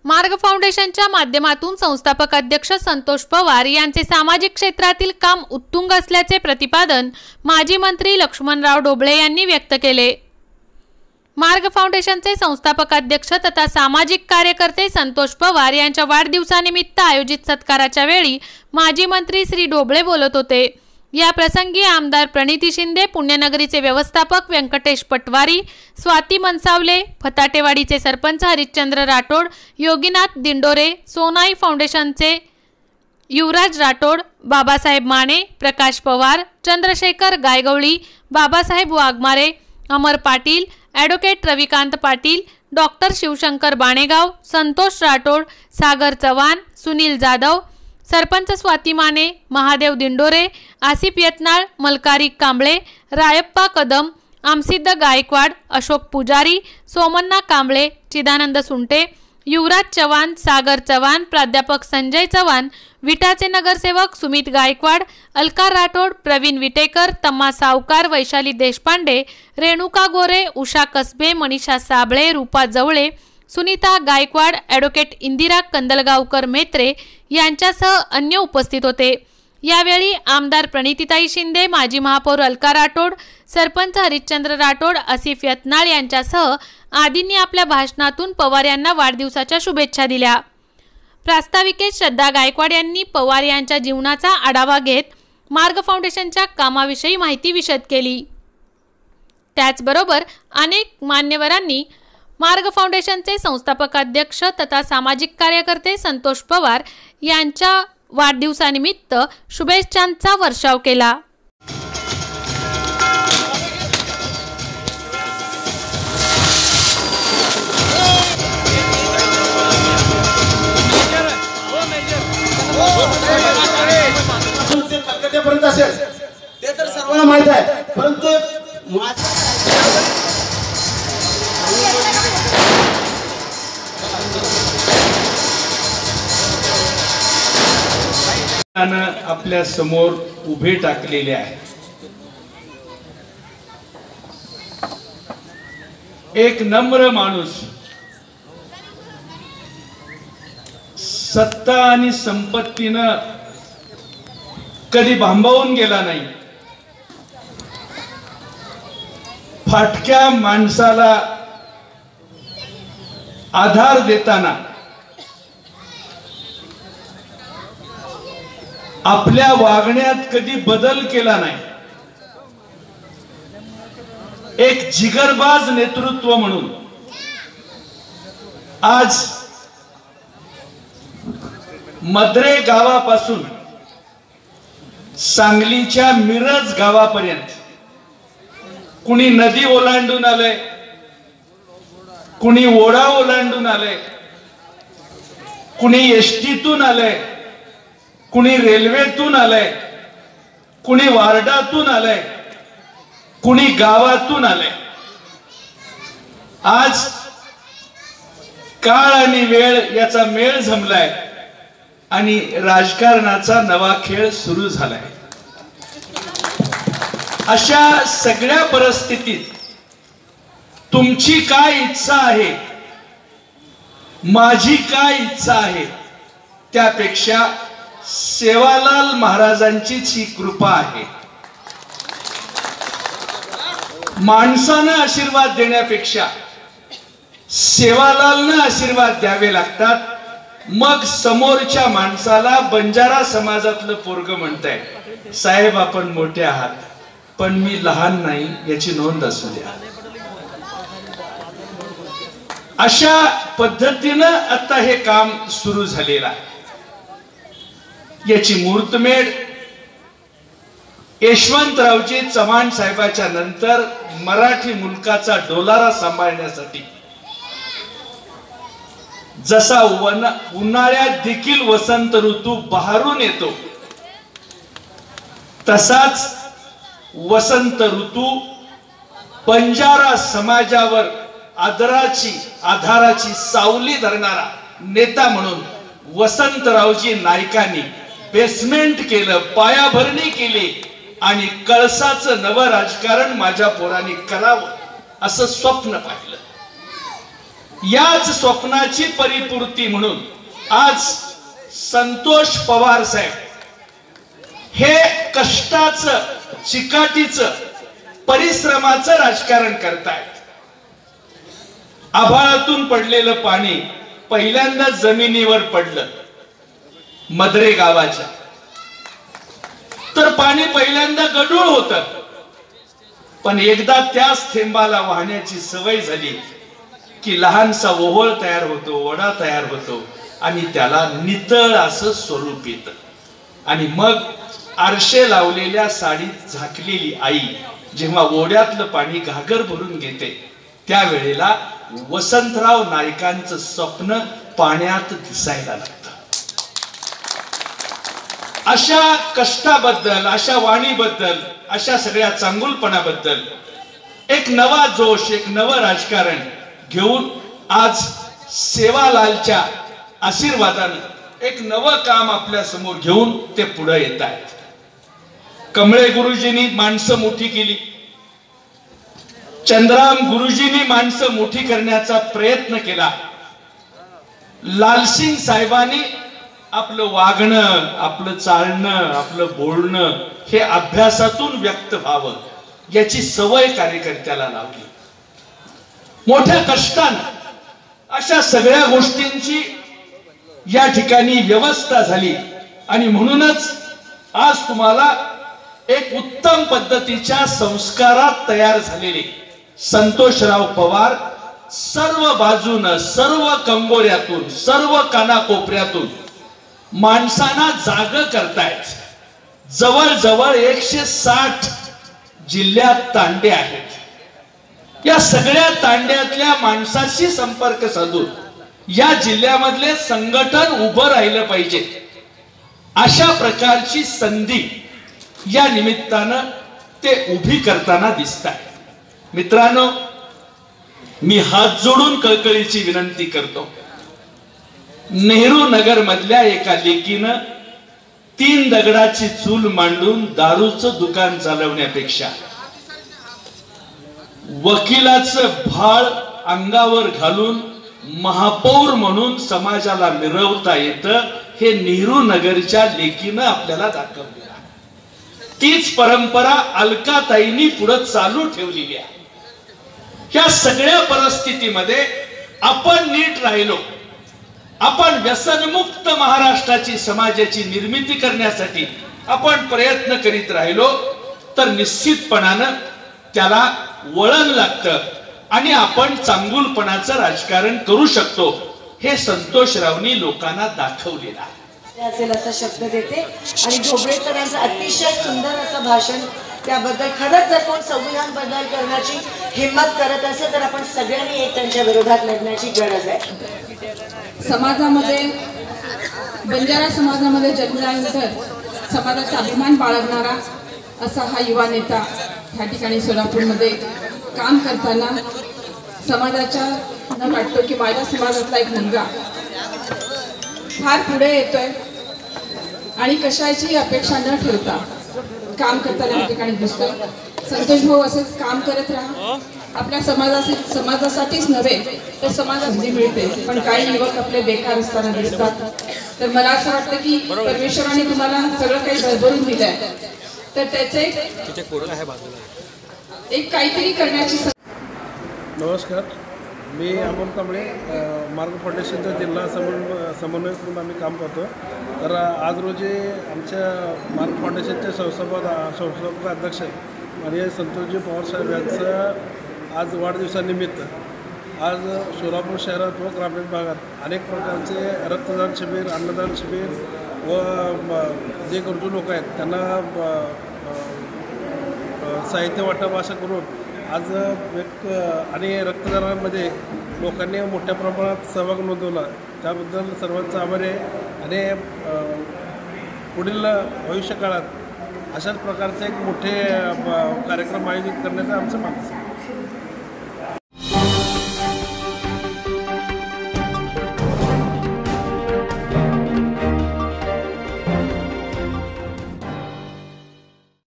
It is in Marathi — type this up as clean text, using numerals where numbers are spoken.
मार्ग फाउंडेशनच्या माध्यमातून संस्थापक अध्यक्ष संतोष पवार यांचे सामाजिक क्षेत्रातील काम उत्तुंग असल्याचे प्रतिपादन माजी मंत्री लक्ष्मणराव ढोबळे यांनी व्यक्त केले। मार्ग फाउंडेशनचे संस्थापक अध्यक्ष तथा सामाजिक कार्यकर्ते संतोष पवार यांच्या वाढदिवसानिमित्त आयोजित सत्काराच्या वेळी माजी मंत्री श्री ढोबळे बोलत होते। या प्रसंगी आमदार प्रणिती शिंदे, पुण्यनगरीचे व्यवस्थापक व्यंकटेश पटवारी, स्वाती मनसावले, फताटेवाडीचे सरपंच हरिश्चंद्र राठोड, योगीनाथ दिंडोरे, सोनाई फाउंडेशनचे युवराज राठोड, बाबासाहेब माने, प्रकाश पवार, चंद्रशेखर गायगवळी, बाबासाहेब वाघमारे, अमर पाटील, ॲडव्होकेट रविकांत पाटील, डॉक्टर शिवशंकर बाणेगाव, संतोष राठोड, सागर चव्हाण, सुनील जाधव, सरपंच स्वाती माने, महादेव दिंडोरे, आसिफ यत्नाळ, मलकारी कांबळे, रायप्पा कदम, आमसिद्ध गायकवाड, अशोक पुजारी, सोमन्ना कांबळे, चिदानंद सुंटे, युवराज चव्हाण, सागर चव्हाण, प्राध्यापक संजय चव्हाण, विटाचे नगरसेवक सुमित गायकवाड, अलकार राठोड, प्रवीण विटेकर, तम्मा सावकार, वैशाली देशपांडे, रेणुका गोरे, उषा कसबे, मनीषा साबळे, रूपा जवळे, सुनीता गायकवाड, ॲडव्होकेट इंदिरा कंदलगावकर मेत्रे यांच्यासह अन्य उपस्थित होते। यावेळी आमदार प्रणितीताई शिंदे, माजी महापौर अलका राठोड, सरपंच हरिश्चंद्र राठोड, आसिफ यत्नाळ यांच्यासह आदींनी आपल्या भाषणातून पवार यांना वाढदिवसाच्या शुभेच्छा दिल्या। प्रास्ताविकेत श्रद्धा गायकवाड यांनी पवार यांच्या जीवनाचा आढावा घेत मार्ग फाउंडेशनच्या कामाविषयी माहिती विशद केली। त्याचबरोबर अनेक मान्यवरांनी मार्ग फाउंडेशनचे संस्थापक अध्यक्ष तथा सामाजिक कार्यकर्ते संतोष पवार यांच्या वाढदिवसानिमित्त शुभेच्छांचा वर्षाव केला। ते तर सर्वांना माहित आहे, परंतु आपल्या समोर उभे टाकलेले आहे। एक नम्र माणूस, सत्ता आणि संपत्तीनं कधी भांबावून गेला नाही। फाटक्या माणसाला आधार देताना आपल्या वागण्यात कधी बदल केला नाही। एक जिगरबाज नेतृत्व म्हणून आज मद्रे गावापासून सांगलीच्या मिरज गावापर्यंत कुणी नदी ओलांडून आले, कुणी ओढा ओलांडून आले, कुणी एसटीतून आले, कुणी रेल्वेतून आले, कुणी वार्डातून आले, कुणी गावातून आले। आज काळ आणि वेळ याचा मेळ जमलाय आणि राजकारणाचा नवा खेळ सुरू झालाय। अशा सगळ्या परिस्थितीत तुमची काय इच्छा आहे, माझी काय इच्छा आहे, त्यापेक्षा सेवालाल महाराजांचीच ही कृपा आहे। माणसानं आशीर्वाद देण्यापेक्षा सेवालालनं आशीर्वाद द्यावे लागतात। मग समोरच्या माणसाला बंजारा समाजातलं पोरग म्हणताय, साहेब आपण मोठे आहात पण मी लहान नाही याची नोंद असू द्या। अशा पद्धतीनं आता हे काम सुरू झालेलं आहे। याची मुहूर्तमेढ यशवंतरावजी चव्हाण साहेबाच्या नंतर मराठी मुलकाचा डोलारा सांभाळण्यासाठी जसा उन्हाळ्यात देखील वसंत ऋतू बहारून येतो, तसाच वसंत ऋतू बंजारा समाजावर आधाराची सावली धरणारा नेता म्हणून वसंतरावजी नाईकांनी बेसमेंट केलं, पायाभरणी केली आणि कळसाचं नवं राजकारण माझ्या पोरांनी करावं असं स्वप्न पाहिलं। याच स्वप्नाची परिपूर्ती म्हणून आज संतोष पवार साहेब हे कष्टाचं, चिकाटीचं, परिश्रमाचं राजकारण करतायत. आभाळातून पडलेलं पाणी पहिल्यांदा जमिनीवर पडलं मधरे गावाच्या, तर पाणी पहिल्यांदा गढूळ होतं, पण एकदा त्याच थेंबाला वाहण्याची सवय झाली की लहानसा ओहोळ तयार होतो, ओढा तयार होतो आणि त्याला नितळ असं स्वरूप येतं. आणि मग आरशे लावलेल्या साडीत झाकलेली आई जेव्हा ओढ्यातलं पाणी घागर भरून घेते, त्यावेळेला वसंतराव नाईकांचं स्वप्न पाण्यात दिसायला लागतं. अशा कष्टाबद्दल, अशा वाणीबद्दल, अशा सगळ्या चांगुलपणाबद्दल एक नवा जोश, एक नवं राजकारण घेऊन आज सेवालालच्या आशीर्वादानं एक नवं काम आपल्या समोर घेऊन ते पुढे येत आहेत. कमळे गुरुजींनी माणसं मोठी केली, चंद्राम गुरुजींनी माणसं मोठी करण्याचा प्रयत्न केला. लालसिंग साहेबांनी आपलं वागणं, आपलं चालणं, आपलं बोलणं हे अभ्यासातून व्यक्त व्हावं याची सवय कार्यकर्त्याला लावली. मोठ्या कष्टानं अशा सगळ्या गोष्टींची या ठिकाणी व्यवस्था झाली आणि म्हणूनच आज तुम्हाला एक उत्तम पद्धतीच्या संस्कारात तयार झालेले संतोषराव पवार सर्व बाजूनं, सर्व कंगोऱ्यातून, सर्व कानाकोपऱ्यातून माणसांना जाग करतायत. जवळजवळ 160 जिल्ह्यात तांडे आहेत. या सगळ्या तांड्यातल्या माणसाशी संपर्क साधून या जिल्ह्यामधले संघटन उभं राहिलं पाहिजे अशा प्रकारची संधी या निमित्तानं ते उभी करताना दिसतात. मित्रांनो, मी हात जोडून कळकळीची विनंती करतो. नेहरू नगर मधल्या एका लेकीनं 3 दगडाची चूल मांडून दारूचं दुकान चालवण्यापेक्षा वकिलाचं भाळ अंगावर घालून महापौर म्हणून समाजाला मिरवता येतं हे नेहरू नगरच्या लेकीनं आपल्याला दाखवलं. तीच परंपरा अलकाताईंनी पुढे चालू ठेवलेली आहे. या सगळ्या परिस्थितीमध्ये आपण नीट राहिलो, आपण व्यसनमुक्त महाराष्ट्राची समाजाची निर्मिती करण्यासाठी आपण प्रयत्न करीत राहिलो तर निश्चितपणानं त्याला वळण लागतं आणि आपण चांगुलपणाचं राजकारण करू शकतो. हे संतोषरावनी लोकांना दाखवलेलं आहे. असेल असा शब्द देते आणि ढोबळे सरांचं अतिशय सुंदर असं भाषण, त्याबद्दल खरंच जर कोण संविधान बदल करण्याची हिंमत करत असेल तर आपण सगळ्यांनी एक त्यांच्या विरोधात लढण्याची गरज आहे. समाजामध्ये, बंजारा समाजामध्ये जन्मल्यानंतर समाजाचा अभिमान बाळगणारा असा हा युवा नेता ह्या ठिकाणी सोलापूरमध्ये काम करताना समाजाच्या न वाटतो की माझ्या समाजातला एक मुलगा फार पुढे येतोय आणि कशाची अपेक्षा न ठेवता काम करताना या ठिकाणी दिसतोय. संतोष भाऊ असंच काम करत राहा. आपल्या समाजासाठीच नव्हे तर समाजात मिळते, पण काही युवक आपले बेकार असताना दिसतात. तर मला असं वाटतं की परमेश्वराने तुम्हाला सगळं काही भरभरून दिलंय, तर त्याचे एक काहीतरी करण्याची. नमस्कार, मी अमोल कांबळे, मार्ग फाउंडेशनच्या जिल्हा समन्वयक म्हणून आम्ही काम करतो. तर आज रोजी आमच्या मार्ग फाउंडेशनचे संस्थापक अध्यक्ष आणि संतोषजी पवार साहेब यांचं आज वाढदिवसानिमित्त आज सोलापूर शहरात व ग्रामीण भागात अनेक प्रकारचे रक्तदान शिबिर, अन्नदान शिबिर व जे गरजू लोक आहेत त्यांना साहित्य वाटप असं करून आज एक आणि रक्तदानामध्ये लोकांनी मोठ्या प्रमाणात सहभाग नोंदवला. त्याबद्दल सर्वांचा आभार आहे. आणि पुढील भविष्यकाळात अशाच प्रकारचे एक मोठे कार्यक्रम आयोजित करण्याचं आमचं मागणं आहे.